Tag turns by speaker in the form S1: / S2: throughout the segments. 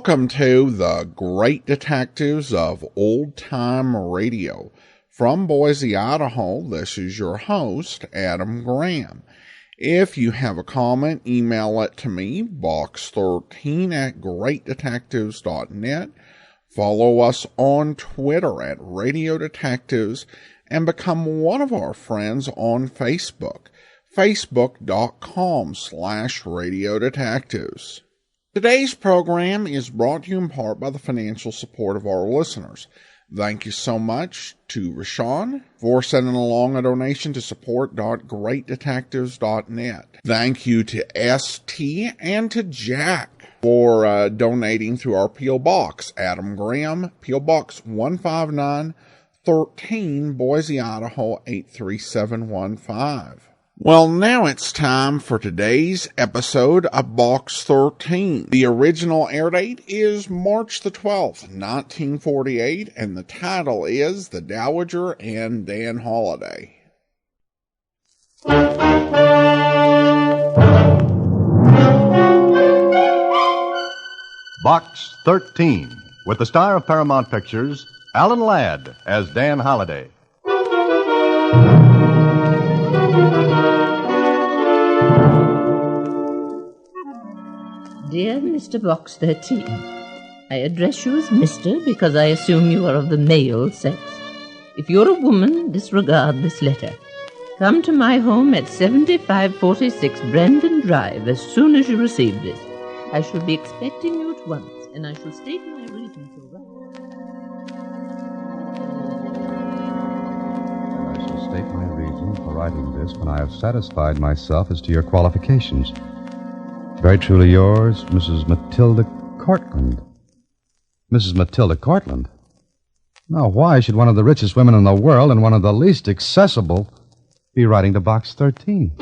S1: Welcome to the Great Detectives of Old Time Radio. From Boise, Idaho, this is your host, Adam Graham. If you have a comment, email it to me, box13@greatdetectives.net. Follow us on Twitter at Radio Detectives and become one of our friends on Facebook, facebook.com/Radio Detectives. Today's program is brought to you in part by the financial support of our listeners. Thank you so much to Rashawn for sending along a donation to support.greatdetectives.net. Thank you to ST and to Jack for donating through our P.O. Box. Adam Graham, P.O. Box 15913, Boise, Idaho 83715. Well, now it's time for today's episode of Box 13. The original air date is March the 12th, 1948, and the title is The Dowager and Dan Holliday.
S2: Box 13, with the star of Paramount Pictures, Alan Ladd, as Dan Holliday.
S3: Dear Mr. Box 13, I address you as Mr. because I assume you are of the male sex. If you're a woman, disregard this letter. Come to my home at 7546 Brandon Drive as soon as you receive this. I shall be expecting you at once, and I shall state my reason for writing.
S4: I shall state my reason for writing this when I have satisfied myself as to your qualifications. Very truly yours, Mrs. Matilda Cortland. Mrs. Matilda Cortland? Now, why should one of the richest women in the world and one of the least accessible be writing to Box 13?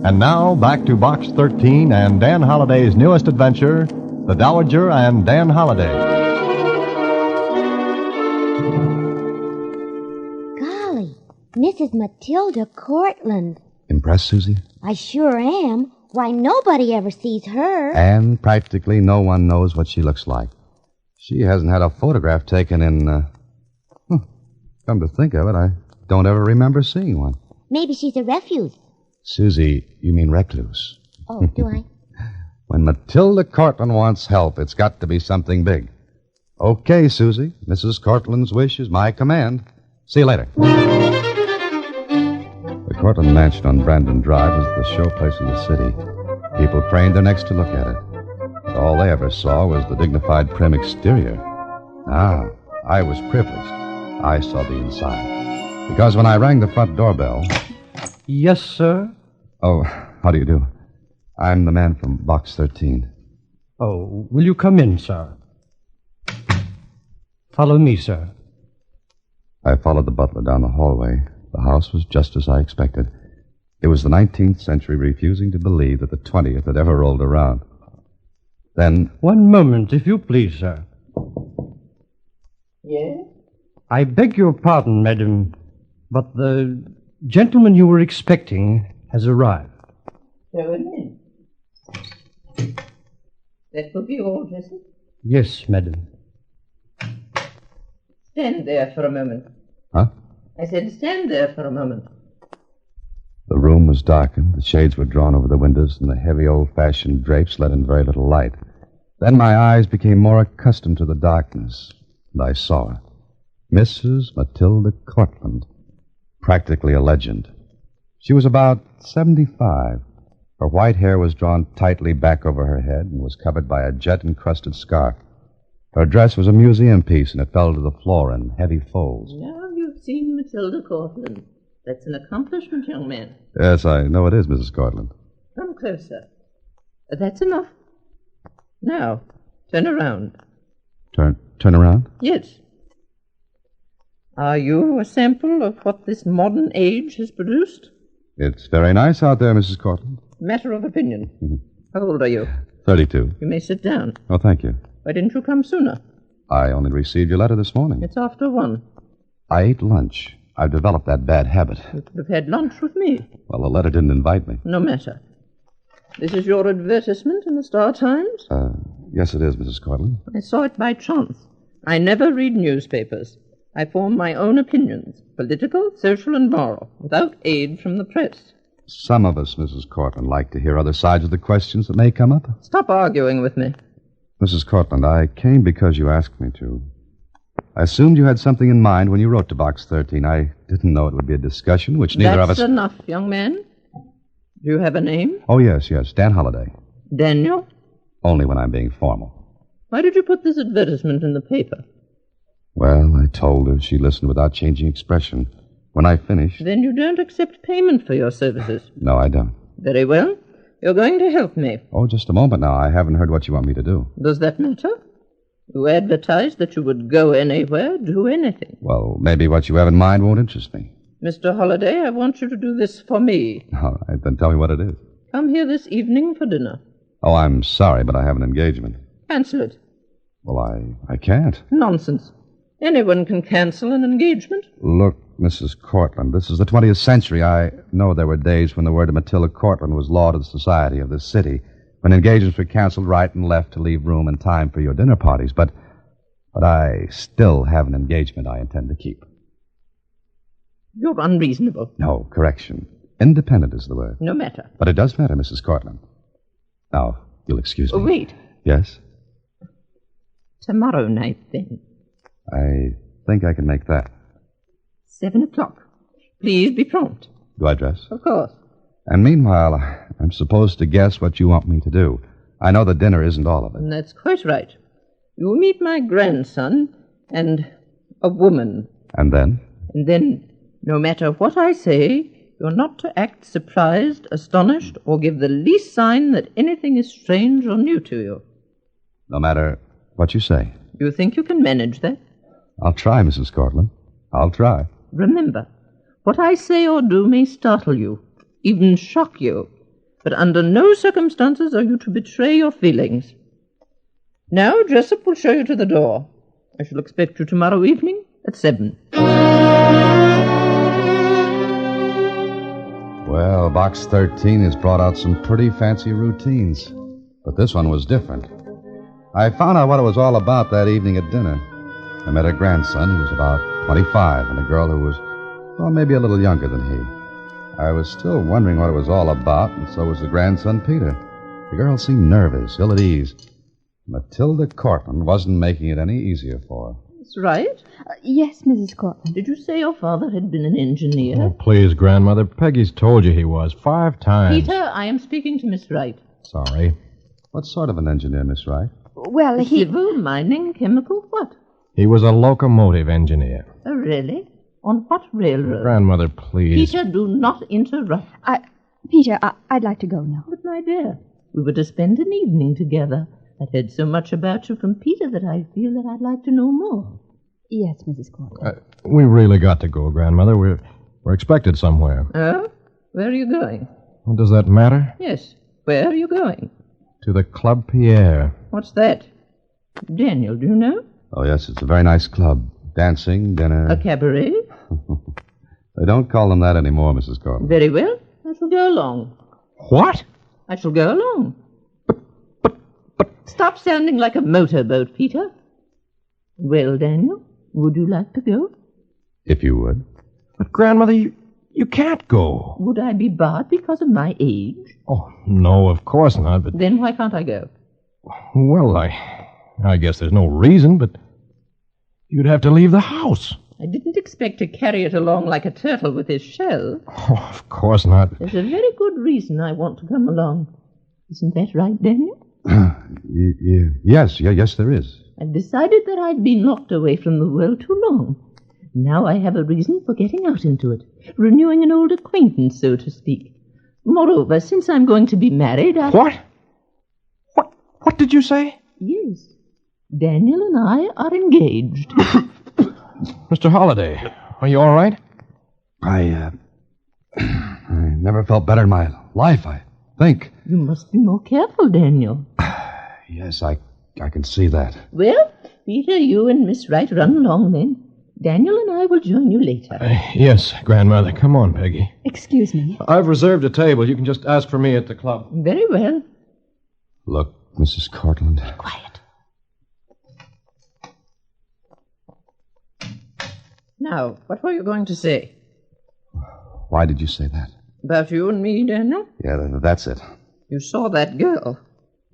S2: And now, back to Box 13 and Dan Holliday's newest adventure, The Dowager and Dan Holliday.
S5: Golly, Mrs. Matilda Cortland.
S4: Impressed, Susie?
S5: I sure am. Why, nobody ever sees her.
S4: And practically no one knows what she looks like. She hasn't had a photograph taken in, come to think of it, I don't ever remember seeing one.
S5: Maybe she's a refuse.
S4: Susie, you mean recluse.
S5: Oh, do I?
S4: When Matilda Cortland wants help, it's got to be something big. Okay, Susie. Mrs. Cortland's wish is my command. See you later. The Cortland Mansion on Brandon Drive was the showplace of the city. People craned their necks to look at it. But all they ever saw was the dignified, prim exterior. Ah, I was privileged. I saw the inside. Because when I rang the front doorbell...
S6: Yes, sir?
S4: Oh, how do you do? I'm the man from Box 13.
S6: Oh, will you come in, sir? Follow me, sir.
S4: I followed the butler down the hallway. The house was just as I expected. It was the 19th century refusing to believe that the 20th had ever rolled around. Then...
S6: One moment, if you please, sir.
S3: Yes?
S6: I beg your pardon, madam, but the gentleman you were expecting has arrived.
S3: Show him in. That will be all, Jesse?
S6: Yes, madam.
S3: Stand there for a moment.
S4: Huh?
S3: I said stand there for a moment.
S4: The room was darkened, the shades were drawn over the windows, and the heavy old-fashioned drapes let in very little light. Then my eyes became more accustomed to the darkness, and I saw her. Mrs. Matilda Cortland. Practically a legend. She was about 75. Her white hair was drawn tightly back over her head and was covered by a jet-encrusted scarf. Her dress was a museum piece, and it fell to the floor in heavy folds.
S3: Now you've seen Matilda Cortland. That's an accomplishment, young man.
S4: Yes, I know it is, Mrs. Cortland.
S3: Come closer. That's enough. Now, turn around.
S4: Turn around?
S3: Yes. Are you a sample of what this modern age has produced?
S4: It's very nice out there, Mrs. Cortland.
S3: Matter of opinion. How old are you?
S4: 32.
S3: You may sit down.
S4: Oh, thank you.
S3: Why didn't you come sooner?
S4: I only received your letter this morning.
S3: It's after 1.
S4: I ate lunch. I've developed that bad habit.
S3: You could have had lunch with me.
S4: Well, the letter didn't invite me.
S3: No matter. This is your advertisement in the Star Times?
S4: Yes, it is, Mrs. Cortland.
S3: I saw it by chance. I never read newspapers. I form my own opinions, political, social, and moral, without aid from the press.
S4: Some of us, Mrs. Cortland, like to hear other sides of the questions that may come up.
S3: Stop arguing with me.
S4: Mrs. Cortland, I came because you asked me to. I assumed you had something in mind when you wrote to Box 13. I didn't know it would be a discussion, which neither of us...
S3: That's enough, young man. Do you have a name?
S4: Oh, yes, Dan Holliday.
S3: Daniel?
S4: Only when I'm being formal.
S3: Why did you put this advertisement in the paper?
S4: Well, I told her. She listened without changing expression. When I finished...
S3: Then you don't accept payment for your services?
S4: No, I don't.
S3: Very well. You're going to help me.
S4: Oh, just a moment now. I haven't heard what you want me to do.
S3: Does that matter? You advertised that you would go anywhere, do anything.
S4: Well, maybe what you have in mind won't interest me.
S3: Mr. Holliday, I want you to do this for me.
S4: All right, then tell me what it is.
S3: Come here this evening for dinner.
S4: Oh, I'm sorry, but I have an engagement.
S3: Cancel it.
S4: Well, I can't.
S3: Nonsense. Anyone can cancel an engagement.
S4: Look, Mrs. Cortland, this is the 20th century. I know there were days when the word of Matilda Cortland was law to the society of this city, when engagements were canceled right and left to leave room and time for your dinner parties, but I still have an engagement I intend to keep.
S3: You're unreasonable.
S4: No, correction. Independent is the word.
S3: No matter.
S4: But it does matter, Mrs. Cortland. Now, you'll excuse me.
S3: Oh, wait.
S4: Yes?
S3: Tomorrow night, then.
S4: I think I can make that.
S3: 7:00. Please be prompt.
S4: Do I dress?
S3: Of course.
S4: And meanwhile, I'm supposed to guess what you want me to do. I know the dinner isn't all of it.
S3: And that's quite right. You meet my grandson and a woman.
S4: And then?
S3: And then, no matter what I say, you're not to act surprised, astonished, or give the least sign that anything is strange or new to you.
S4: No matter what you say.
S3: You think you can manage that?
S4: I'll try, Mrs. Cortland. I'll try.
S3: Remember, what I say or do may startle you, even shock you, but under no circumstances are you to betray your feelings. Now, Jessup will show you to the door. I shall expect you tomorrow evening at 7.
S4: Well, Box 13 has brought out some pretty fancy routines, but this one was different. I found out what it was all about that evening at dinner. I met a grandson who was about 25 and a girl who was, well, maybe a little younger than he. I was still wondering what it was all about, and so was the grandson, Peter. The girl seemed nervous, ill at ease. Matilda Cortland wasn't making it any easier for her.
S3: That's right.
S5: Yes, Mrs. Cortland.
S3: Did you say your father had been an engineer?
S2: Oh, please, Grandmother. Peggy's told you he was 5 times.
S3: Peter, I am speaking to Miss Wright.
S2: Sorry.
S4: What sort of an engineer, Miss Wright?
S5: Well, he...
S3: Civil, mining, chemical, what?
S2: He was a locomotive engineer.
S3: Oh, really? On what railroad?
S2: Grandmother, please.
S3: Peter, do not interrupt.
S5: Peter, I'd like to go now.
S3: But, my dear, we were to spend an evening together. I've heard so much about you from Peter that I feel that I'd like to know more.
S5: Yes, Mrs. Cortland.
S2: We really got to go, Grandmother. We're expected somewhere.
S3: Oh? Where are you going?
S2: Well, does that matter?
S3: Yes. Where are you going?
S2: To the Club Pierre.
S3: What's that? Daniel, do you know?
S4: Oh, yes, it's a very nice club. Dancing, dinner...
S3: A cabaret?
S4: They don't call them that anymore, Mrs. Cortland.
S3: Very well. I shall go along.
S2: What?
S3: I shall go along. But... Stop sounding like a motorboat, Peter. Well, Daniel, would you like to go?
S4: If you would.
S2: But, Grandmother, you can't go.
S3: Would I be barred because of my age?
S2: Oh, no, of course not, but...
S3: Then why can't I go?
S2: Well, I guess there's no reason, but you'd have to leave the house.
S3: I didn't expect to carry it along like a turtle with his shell.
S2: Oh, of course not.
S3: There's a very good reason I want to come along. Isn't that right, Daniel?
S4: Yes, there is.
S3: I've decided that I've been locked away from the world too long. Now I have a reason for getting out into it, renewing an old acquaintance, so to speak. Moreover, since I'm going to be married,
S2: What? What did you say?
S3: Yes. Daniel and I are engaged.
S2: Mr. Holliday, are you all right?
S4: I never felt better in my life. I think.
S3: You must be more careful, Daniel.
S4: Yes, I can see that.
S3: Well, Peter, you and Miss Wright run along then. Daniel and I will join you later.
S7: Yes, Grandmother. Come on, Peggy.
S5: Excuse me.
S7: I've reserved a table. You can just ask for me at the club.
S3: Very well.
S4: Look, Mrs. Cortland.
S3: Quiet. Now, what were you going to say?
S4: Why did you say that?
S3: About you and me, Daniel?
S4: Yeah, that's it.
S3: You saw that girl.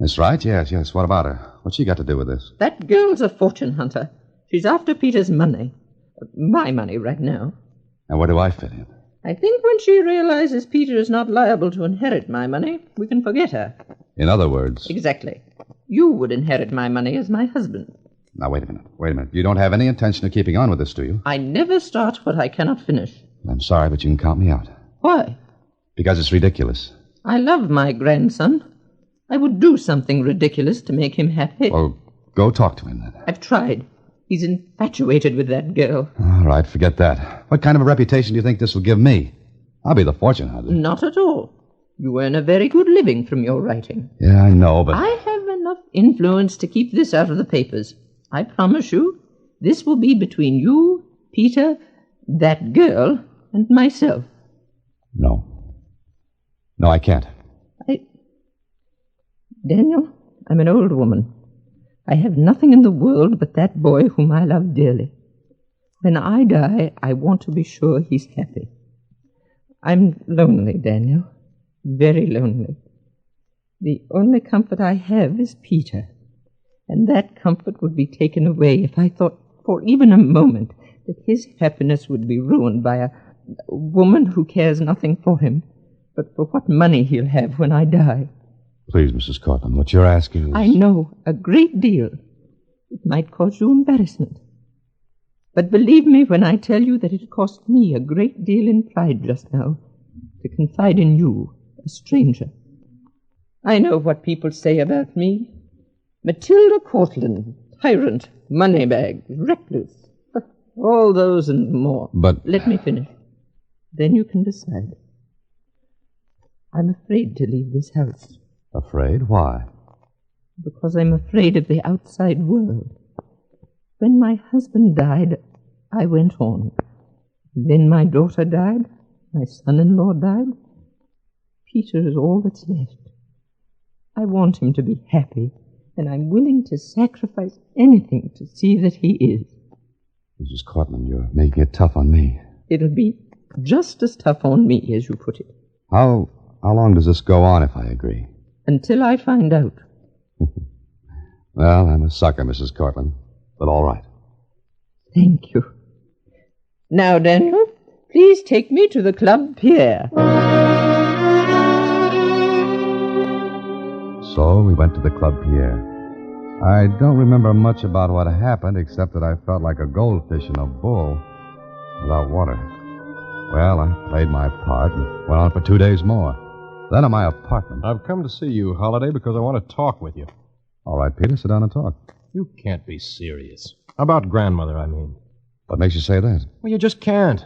S4: Miss Wright? Yes. What about her? What's she got to do with this?
S3: That girl's a fortune hunter. She's after Peter's money. My money right now.
S4: And where do I fit in?
S3: I think when she realizes Peter is not liable to inherit my money, we can forget her.
S4: In other words...
S3: Exactly. You would inherit my money as my husband.
S4: Now, wait a minute. You don't have any intention of keeping on with this, do you?
S3: I never start what I cannot finish.
S4: I'm sorry, but you can count me out.
S3: Why?
S4: Because it's ridiculous.
S3: I love my grandson. I would do something ridiculous to make him happy.
S4: Well, go talk to him then.
S3: I've tried. He's infatuated with that girl.
S4: All right, forget that. What kind of a reputation do you think this will give me? I'll be the fortune hunter.
S3: Not at all. You earn a very good living from your writing.
S4: Yeah, I know, but...
S3: I have enough influence to keep this out of the papers. I promise you, this will be between you, Peter, that girl, and myself.
S4: No. No, I can't.
S3: Daniel, I'm an old woman. I have nothing in the world but that boy whom I love dearly. When I die, I want to be sure he's happy. I'm lonely, Daniel. Very lonely. The only comfort I have is Peter. And that comfort would be taken away if I thought for even a moment that his happiness would be ruined by a woman who cares nothing for him, but for what money he'll have when I die.
S4: Please, Mrs. Cortland, what you're asking is...
S3: I know, a great deal. It might cause you embarrassment. But believe me when I tell you that it cost me a great deal in pride just now to confide in you, a stranger. I know what people say about me. Matilda Cortland, tyrant, moneybag, reckless, all those and more.
S4: But...
S3: Let me finish. Then you can decide. I'm afraid to leave this house.
S4: Afraid? Why?
S3: Because I'm afraid of the outside world. When my husband died, I went on. Then my daughter died. My son-in-law died. Peter is all that's left. I want him to be happy, and I'm willing to sacrifice anything to see that he is.
S4: Mrs. Cortland, you're making it tough on me.
S3: It'll be just as tough on me, as you put it.
S4: How long does this go on if I agree?
S3: Until I find out.
S4: Well, I'm a sucker, Mrs. Cortland, but all right.
S3: Thank you. Now, Daniel, please take me to the club pier.
S4: So we went to the Club Pierre. I don't remember much about what happened, except that I felt like a goldfish in a bowl without water. Well, I played my part and went on for 2 days more. Then at my apartment.
S7: I've come to see you, Holiday, because I want to talk with you.
S4: All right, Peter, sit down and talk.
S7: You can't be serious. About Grandmother, I mean.
S4: What makes you say that?
S7: Well, you just can't.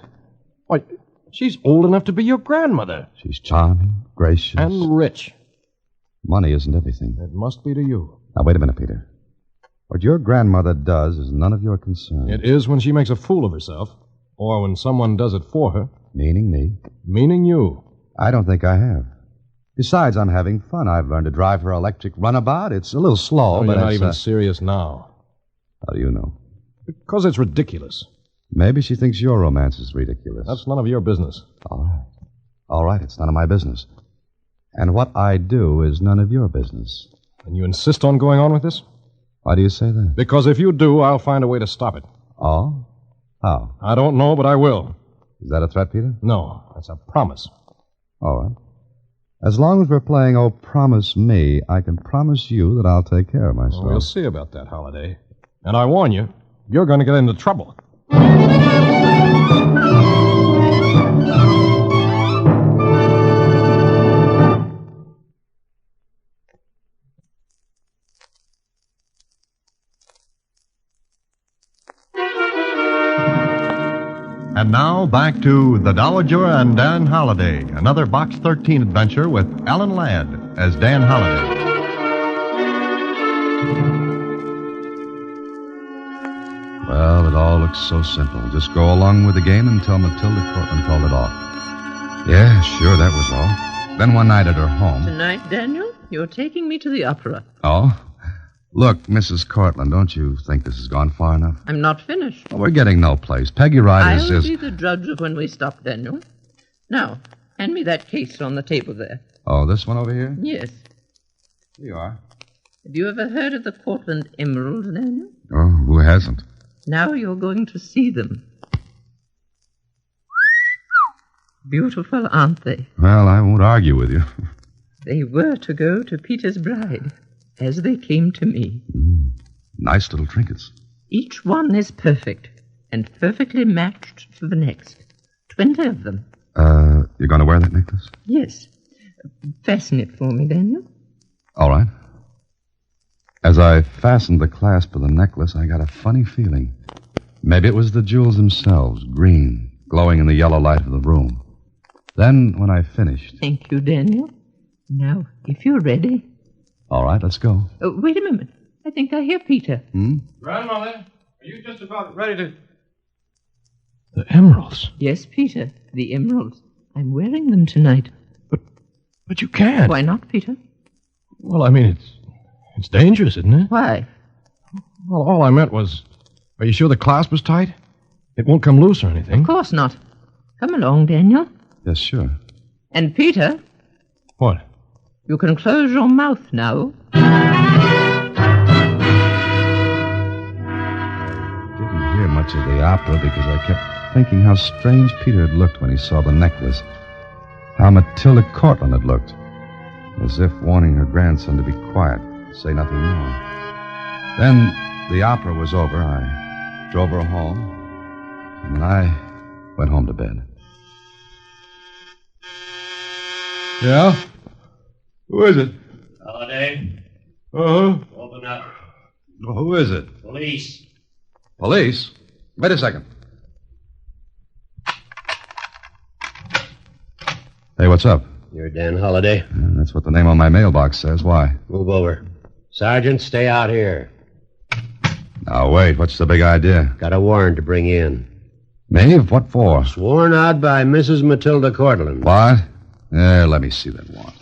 S7: Why, she's old enough to be your grandmother.
S4: She's charming, gracious.
S7: And rich.
S4: Money isn't everything.
S7: It must be to you.
S4: Now, wait a minute, Peter. What your grandmother does is none of your concern.
S7: It is when she makes a fool of herself, or when someone does it for her.
S4: Meaning me?
S7: Meaning you.
S4: I don't think I have. Besides, I'm having fun. I've learned to drive her electric runabout. It's a little slow,
S7: Oh,
S4: but
S7: you're not
S4: it's,
S7: even serious now.
S4: How do you know?
S7: Because it's ridiculous.
S4: Maybe she thinks your romance is ridiculous.
S7: That's none of your business.
S4: All right. All right, it's none of my business. And what I do is none of your business.
S7: And you insist on going on with this?
S4: Why do you say that?
S7: Because if you do, I'll find a way to stop it.
S4: Oh? How?
S7: I don't know, but I will.
S4: Is that a threat, Peter?
S7: No, that's a promise.
S4: All right. As long as we're playing Oh Promise Me, I can promise you that I'll take care of myself.
S7: Well, we'll see about that, Holiday. And I warn you, you're going to get into trouble.
S2: And now back to The Dowager and Dan Holliday, another Box 13 adventure with Alan Ladd as Dan Holliday.
S4: Well, it all looks so simple. Just go along with the game until Matilda Cortland called it off. Yeah, sure, that was all. Then one night at her home...
S3: Tonight, Daniel, you're taking me to the opera.
S4: Oh? Look, Mrs. Cortland, don't you think this has gone far enough?
S3: I'm not finished.
S4: Well, we're getting no place. Peggy Riders
S3: I'll
S4: is...
S3: be the judge of when we stop, Daniel. Now, hand me that case on the table there.
S4: Oh, this one over here?
S3: Yes.
S4: Here you are.
S3: Have you ever heard of the Cortland emeralds, Daniel?
S4: Oh, who hasn't?
S3: Now you're going to see them. Beautiful, aren't they?
S4: Well, I won't argue with you.
S3: They were to go to Peter's bride, as they came to me.
S4: Nice little trinkets.
S3: Each one is perfect, and perfectly matched to the next. 20 of them.
S4: You're going to wear that necklace?
S3: Yes. Fasten it for me, Daniel.
S4: All right. As I fastened the clasp of the necklace, I got a funny feeling. Maybe it was the jewels themselves, green, glowing in the yellow light of the room. Then, when I finished...
S3: Thank you, Daniel. Now, if you're ready...
S4: All right, let's go.
S3: Wait a moment. I think I hear Peter.
S7: Grandmother, are you just about ready to... The emeralds?
S3: Yes, Peter, the emeralds. I'm wearing them tonight.
S7: But you can't.
S3: Why not, Peter?
S7: Well, I mean, it's dangerous, isn't it?
S3: Why?
S7: Well, all I meant was, are you sure the clasp was tight? It won't come loose or anything.
S3: Of course not. Come along, Daniel.
S4: Yes, sure.
S3: And Peter,
S7: What?
S3: you can close your mouth now.
S4: Didn't hear much of the opera because I kept thinking how strange Peter had looked when he saw the necklace. How Matilda Cortland had looked. As if warning her grandson to be quiet, say nothing more. Then the opera was over. I drove her home. And then I went home to bed.
S7: Yeah? Who is it?
S8: Holiday,
S7: Uh-huh.
S8: open up.
S4: Well, who is it?
S8: Police.
S4: Police? Wait a second. Hey, what's up?
S8: You're Dan Holiday.
S4: That's what the name on my mailbox says. Why?
S8: Move over. Sergeant, stay out here.
S4: Now, wait. What's the big idea?
S8: Got a warrant to bring in.
S4: Maeve? What for?
S8: Sworn out by Mrs. Matilda Cortland.
S4: What? Let me see that warrant.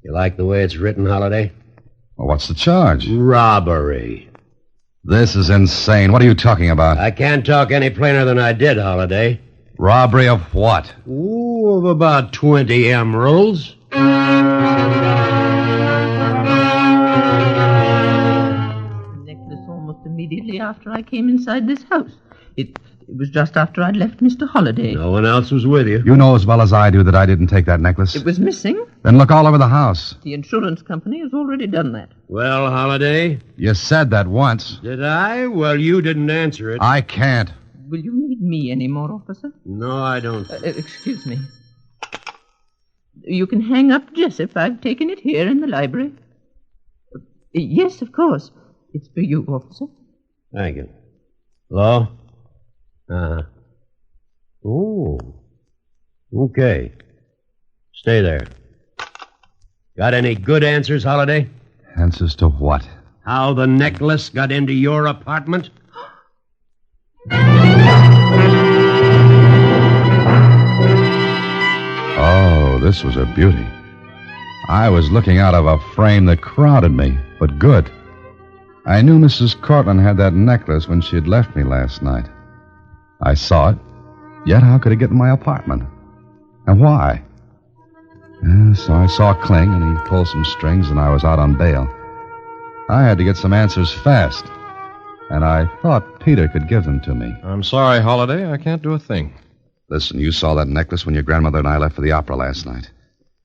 S8: You like the way it's written, Holiday?
S4: Well, what's the charge?
S8: Robbery.
S4: This is insane. What are you talking about?
S8: I can't talk any plainer than I did, Holiday.
S4: Robbery of what?
S8: Ooh, of about 20 emeralds.
S3: Necklace almost immediately after I came inside this house. It was just after I'd left Mr. Holliday.
S8: No one else was with you.
S4: You know as well as I do that I didn't take that necklace.
S3: It was missing.
S4: Then look all over the house.
S3: The insurance company has already done that.
S8: Well, Holiday,
S4: You said that once.
S8: did I? Well, you didn't answer it.
S4: I can't.
S3: Will you need me anymore, officer?
S8: No, I don't.
S3: Excuse me. You can hang up Jessup. I've taken it here in the library. Yes, of course. It's for you, officer.
S8: Thank you. Hello? Oh. Okay. Stay there. Got any good answers, Holiday?
S4: Answers to what?
S8: How the necklace got into your apartment?
S4: Oh, this was a beauty. I was looking out of a frame that crowded me, but good. I knew Mrs. Cortland had that necklace when she had left me last night. I saw it, yet how could it get in my apartment? And why? So I saw Kling, and he pulled some strings, and I was out on bail. I had to get some answers fast, and I thought Peter could give them to me.
S7: I'm sorry, Holiday. I can't do a thing.
S4: Listen, you saw that necklace when your grandmother and I left for the opera last night.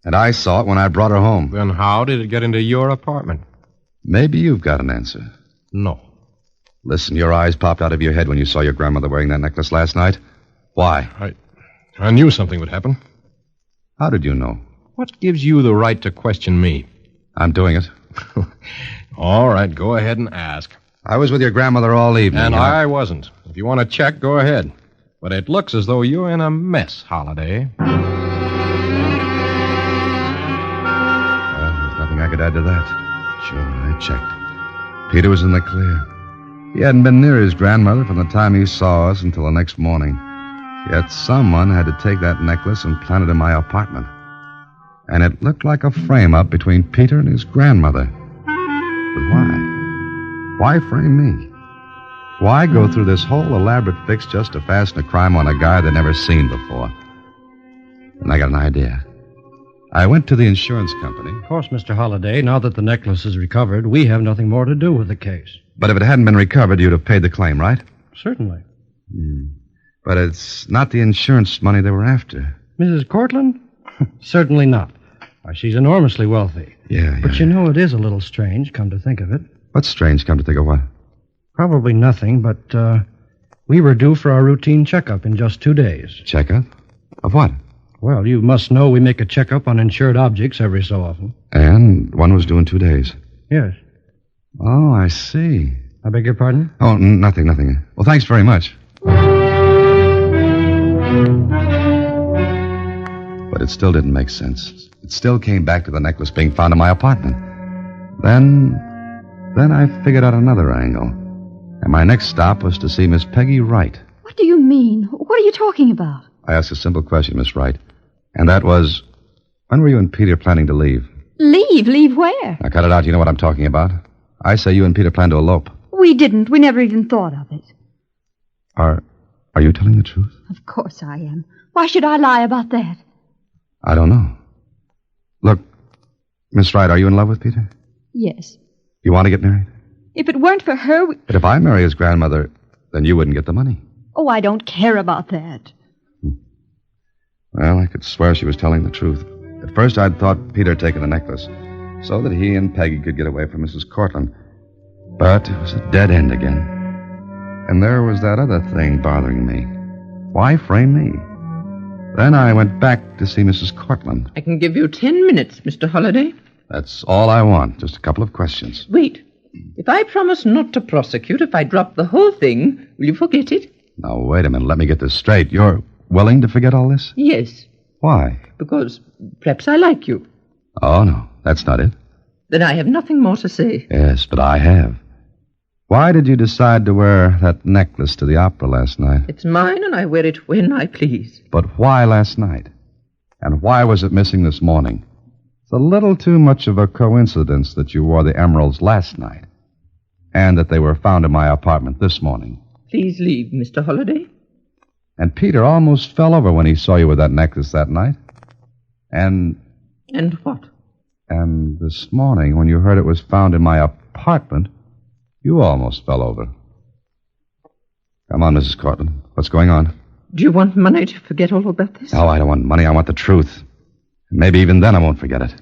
S4: And I saw it when I brought her home.
S7: Then how did it get into your apartment?
S4: Maybe you've got an answer.
S7: No.
S4: Listen, your eyes popped out of your head when you saw your grandmother wearing that necklace last night. Why?
S7: I knew something would happen.
S4: How did you know?
S7: What gives you the right to question me?
S4: I'm doing it.
S7: All right, go ahead and ask.
S4: I was with your grandmother all evening.
S7: And I wasn't. If you want to check, go ahead. But it looks as though you're in a mess, Holiday.
S4: Well, there's nothing I could add to that. Sure, I checked. Peter was in the clear. He hadn't been near his grandmother from the time he saw us until the next morning. Yet someone had to take that necklace and plant it in my apartment. And it looked like a frame-up between Peter and his grandmother. But why? Why frame me? Why go through this whole elaborate fix just to fasten a crime on a guy they'd never seen before? And I got an idea. I went to the insurance company.
S6: Of course, Mr. Holliday, now that the necklace is recovered, we have nothing more to do with the case.
S4: But if it hadn't been recovered, you'd have paid the claim, right?
S6: Certainly.
S4: But it's not the insurance money they were after.
S6: Mrs. Cortland? Certainly not. Why, she's enormously wealthy.
S4: Yeah.
S6: But you know, it is a little strange, come to think of it.
S4: What's strange, come to think of what?
S6: Probably nothing, but we were due for our routine checkup in just 2 days.
S4: Checkup? Of what?
S6: Well, you must know we make a checkup on insured objects every so often.
S4: And one was due in 2 days.
S6: Yes.
S4: Oh, I see.
S6: I beg your pardon?
S4: Oh, nothing. Well, thanks very much. But it still didn't make sense. It still came back to the necklace being found in my apartment. Then I figured out another angle. And my next stop was to see Miss Peggy Wright.
S9: What do you mean? What are you talking about?
S4: I asked a simple question, Miss Wright. And that was, when were you and Peter planning to leave?
S9: Leave? Leave where?
S4: Now, cut it out. You know what I'm talking about. I say you and Peter plan to elope.
S9: We didn't. We never even thought of it.
S4: Are you telling the truth?
S9: Of course I am. Why should I lie about that?
S4: I don't know. Look, Miss Wright, are you in love with Peter?
S9: Yes.
S4: You want to get married?
S9: If it weren't for her,
S4: But if I marry his grandmother, then you wouldn't get the money.
S9: Oh, I don't care about that.
S4: Well, I could swear she was telling the truth. At first, I'd thought Peter had taken the necklace so that he and Peggy could get away from Mrs. Cortland. But it was a dead end again. And there was that other thing bothering me. Why frame me? Then I went back to see Mrs. Cortland.
S3: I can give you 10 minutes, Mr. Holliday.
S4: That's all I want. Just a couple of questions.
S3: Wait. If I promise not to prosecute, if I drop the whole thing, will you forget it?
S4: Now, wait a minute. Let me get this straight. You're willing to forget all this?
S3: Yes.
S4: Why?
S3: Because perhaps I like you.
S4: Oh, no. That's not it.
S3: Then I have nothing more to say.
S4: Yes, but I have. Why did you decide to wear that necklace to the opera last night?
S3: It's mine, and I wear it when I please.
S4: But why last night? And why was it missing this morning? It's a little too much of a coincidence that you wore the emeralds last night and that they were found in my apartment this morning.
S3: Please leave, Mr. Holliday.
S4: And Peter almost fell over when he saw you with that necklace that night. And
S3: what?
S4: And this morning, when you heard it was found in my apartment, you almost fell over. Come on, Mrs. Cortland. What's going on?
S3: Do you want money to forget all about this?
S4: No, I don't want money. I want the truth. Maybe even then I won't forget it.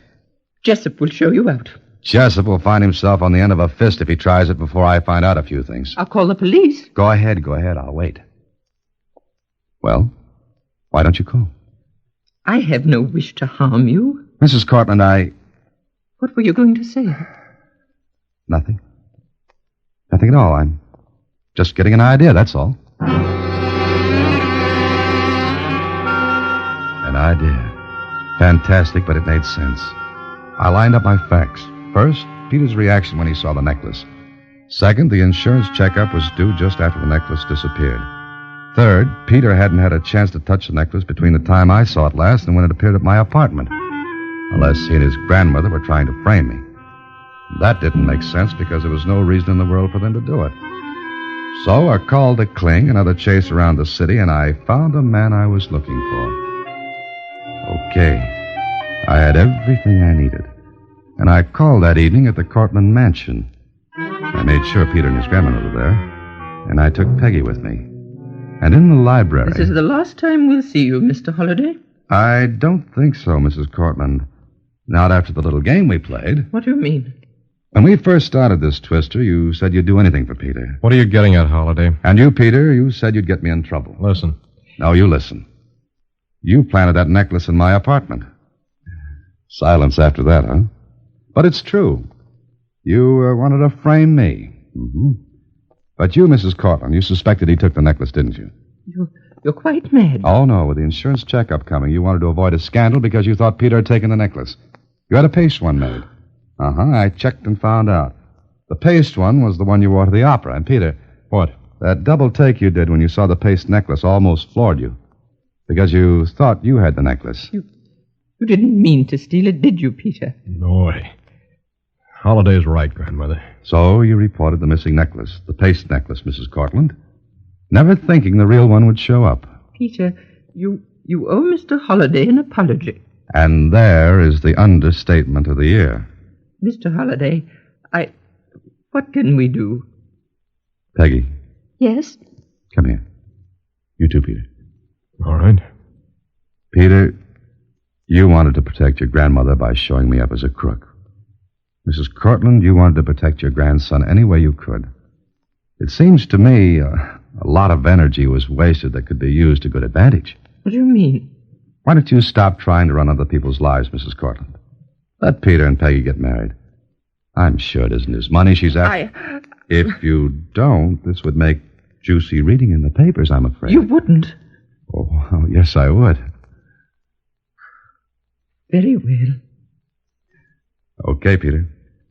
S3: Jessup will show you out.
S4: Jessup will find himself on the end of a fist if he tries it before I find out a few things.
S3: I'll call the police.
S4: Go ahead. I'll wait. Well, why don't you call?
S3: I have no wish to harm you.
S4: Mrs. Cortland,
S3: What were you going to say?
S4: Nothing. Nothing at all. I'm just getting an idea, that's all. An idea. Fantastic, but it made sense. I lined up my facts. First, Peter's reaction when he saw the necklace. Second, the insurance checkup was due just after the necklace disappeared. Third, Peter hadn't had a chance to touch the necklace between the time I saw it last and when it appeared at my apartment. Unless he and his grandmother were trying to frame me. That didn't make sense because there was no reason in the world for them to do it. So I called to Kling, another chase around the city, and I found the man I was looking for. Okay. I had everything I needed. And I called that evening at the Cortland Mansion. I made sure Peter and his grandmother were there, and I took Peggy with me. And in the library...
S3: This is the last time we'll see you, Mr. Holliday.
S4: I don't think so, Mrs. Cortland. Not after the little game we played.
S3: What do you mean?
S4: When we first started this, Twister, you said you'd do anything for Peter.
S7: What are you getting at, Holiday?
S4: And you, Peter, you said you'd get me in trouble.
S7: Listen.
S4: No, you listen. You planted that necklace in my apartment. Silence after that, huh? But it's true. You wanted to frame me. Mm-hmm. But you, Mrs. Cortland, you suspected he took the necklace, didn't you?
S3: You're quite mad.
S4: Oh, no. With the insurance checkup coming, you wanted to avoid a scandal because you thought Peter had taken the necklace. You had a paste one made. Uh-huh. I checked and found out. The paste one was the one you wore to the opera. And, Peter...
S7: What?
S4: That double take you did when you saw the paste necklace almost floored you. Because you thought you had the necklace.
S3: You didn't mean to steal it, did you, Peter?
S7: No way. Holliday's right, Grandmother.
S4: So you reported the missing necklace, the paste necklace, Mrs. Cortlandt, never thinking the real one would show up.
S3: Peter, you owe Mr. Holliday an apology.
S4: And there is the understatement of the year.
S3: Mr. Holliday, what can we do?
S4: Peggy,
S9: Yes?
S4: come here. You too, Peter.
S7: All right.
S4: Peter, you wanted to protect your grandmother by showing me up as a crook. Mrs. Cortlandt, you wanted to protect your grandson any way you could. It seems to me a lot of energy was wasted that could be used to good advantage.
S3: What do you mean?
S4: Why don't you stop trying to run other people's lives, Mrs. Cortlandt? Let Peter and Peggy get married. I'm sure it isn't his money she's after. If you don't, this would make juicy reading in the papers, I'm afraid.
S3: You wouldn't.
S4: Oh, well, yes, I would.
S3: Very well.
S4: Okay, Peter.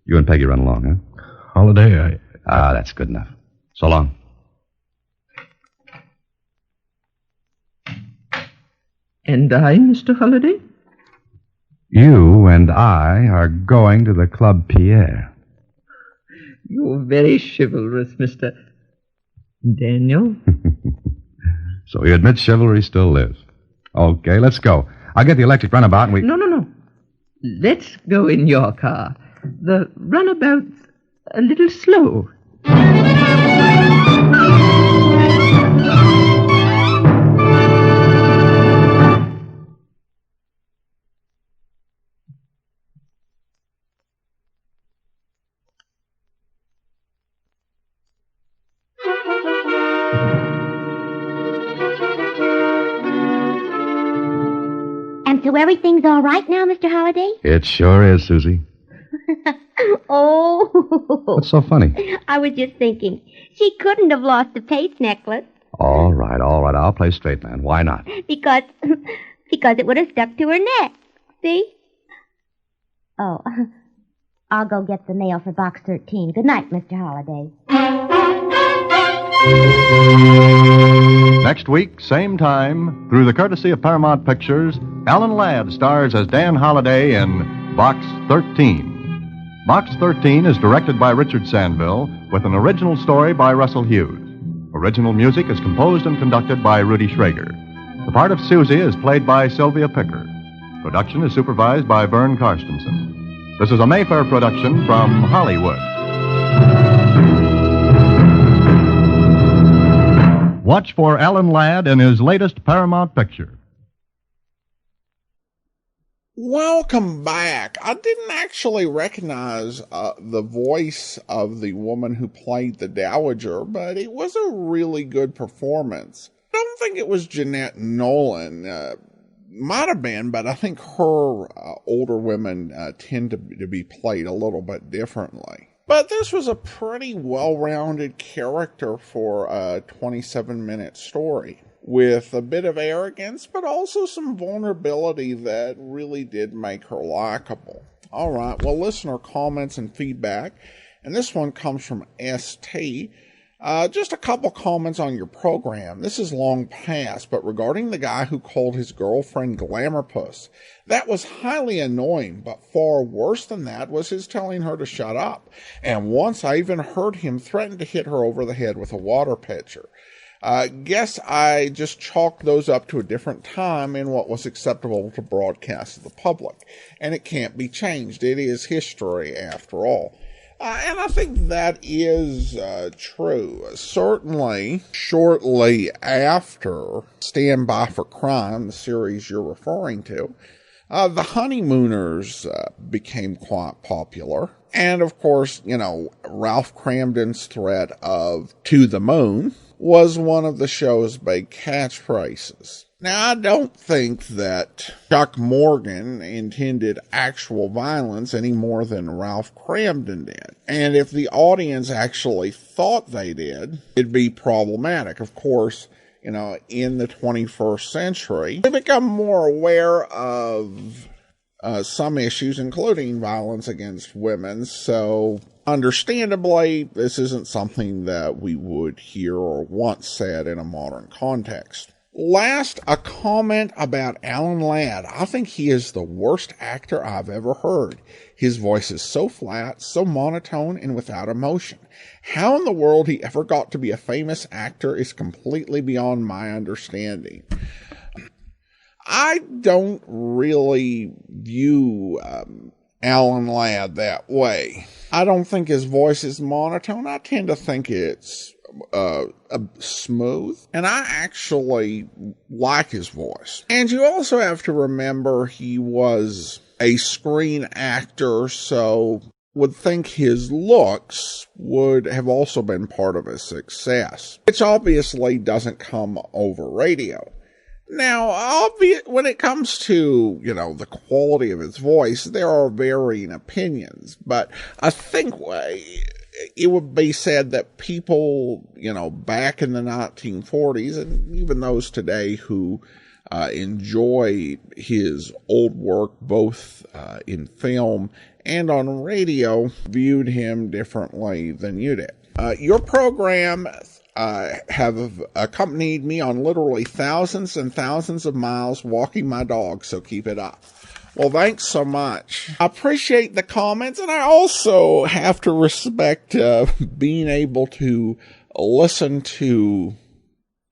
S4: You and Peggy run along, huh?
S7: Holliday,
S4: That's good enough. So long.
S3: And I, Mr. Holliday?
S4: You and I are going to the Club Pierre.
S3: You're very chivalrous, Mr. Daniel.
S4: So you admit chivalry still lives. Okay, let's go. I'll get the electric runabout and we...
S3: No. Let's go in your car. The runabout's a little slow.
S5: And so everything's all right now, Mr. Holliday?
S4: It sure is, Susie.
S5: Oh.
S4: What's so funny?
S5: I was just thinking, she couldn't have lost the paste necklace.
S4: All right. I'll play straight man. Why not?
S5: Because it would have stuck to her neck. See? Oh, I'll go get the mail for box 13. Good night, Mr. Holliday.
S2: Next week, same time, through the courtesy of Paramount Pictures, Alan Ladd stars as Dan Holliday in Box 13. Box 13 is directed by Richard Sandville with an original story by Russell Hughes. Original music is composed and conducted by Rudy Schrager. The part of Susie is played by Sylvia Picker. Production is supervised by Vern Karstensen. This is a Mayfair production from Hollywood. Watch for Alan Ladd in his latest Paramount picture.
S1: Welcome back. I didn't actually recognize the voice of the woman who played the Dowager, but it was a really good performance. I don't think it was Jeanette Nolan. Might have been, but I think her older women tend to be played a little bit differently. But this was a pretty well-rounded character for a 27-minute story, with a bit of arrogance, but also some vulnerability that really did make her likable. All right, well, listener comments and feedback, and this one comes from ST. Just a couple comments on your program. This is long past, but regarding the guy who called his girlfriend Glamourpuss, that was highly annoying, but far worse than that was his telling her to shut up. And once I even heard him threaten to hit her over the head with a water pitcher. Guess I just chalked those up to a different time in what was acceptable to broadcast to the public. And it can't be changed. It is history, after all. And I think that is true. Certainly, shortly after Stand By for Crime, the series you're referring to, the Honeymooners became quite popular. And, of course, Ralph Cramden's threat of "to the moon" was one of the show's big catchphrases. Now, I don't think that Chuck Morgan intended actual violence any more than Ralph Cramden did. And if the audience actually thought they did, it'd be problematic. Of course, in the 21st century. They become more aware of some issues, including violence against women. So, understandably, this isn't something that we would hear or want said in a modern context. Last, a comment about Alan Ladd. I think he is the worst actor I've ever heard. His voice is so flat, so monotone, and without emotion. How in the world he ever got to be a famous actor is completely beyond my understanding. I don't really view Alan Ladd that way. I don't think his voice is monotone. I tend to think it's smooth, and I actually like his voice. And you also have to remember he was a screen actor, so would think his looks would have also been part of his success, which obviously doesn't come over radio. Now, when it comes to, the quality of his voice, there are varying opinions, but I think it would be said that people, back in the 1940s, and even those today who enjoy his old work, both in film and on radio, viewed him differently than you did. Your program have accompanied me on literally thousands and thousands of miles walking my dog, so keep it up. Well, thanks so much. I appreciate the comments, and I also have to respect being able to listen to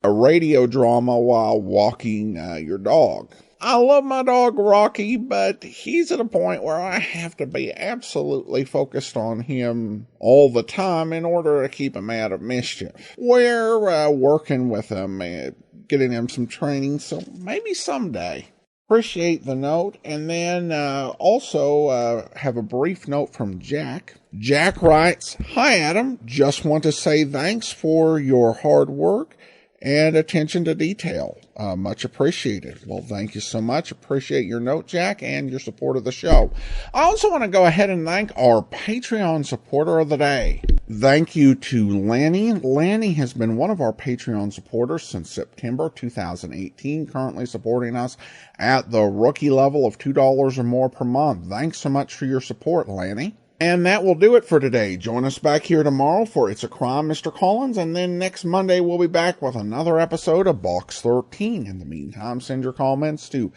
S1: a radio drama while walking your dog. I love my dog Rocky, but he's at a point where I have to be absolutely focused on him all the time in order to keep him out of mischief. We're working with him, getting him some training, so maybe someday. Appreciate the note, and then also have a brief note from Jack. Jack writes, "Hi Adam, just want to say thanks for your hard work and attention to detail. Much appreciated." Well, thank you so much. Appreciate your note, Jack, and your support of the show. I also want to go ahead and thank our Patreon supporter of the day. Thank you to Lanny. Lanny has been one of our Patreon supporters since September 2018, currently supporting us at the rookie level of $2 or more per month. Thanks so much for your support, Lanny. And that will do it for today. Join us back here tomorrow for It's a Crime, Mr. Collins, and then next Monday we'll be back with another episode of Box 13. In the meantime, send your comments to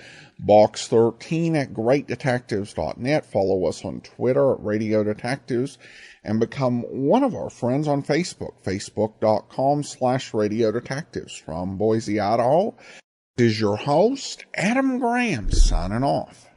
S1: box13@greatdetectives.net. Follow us on Twitter at Radio Detectives, and become one of our friends on Facebook, facebook.com/Radio Detectives. From Boise, Idaho, this is your host, Adam Graham, signing off.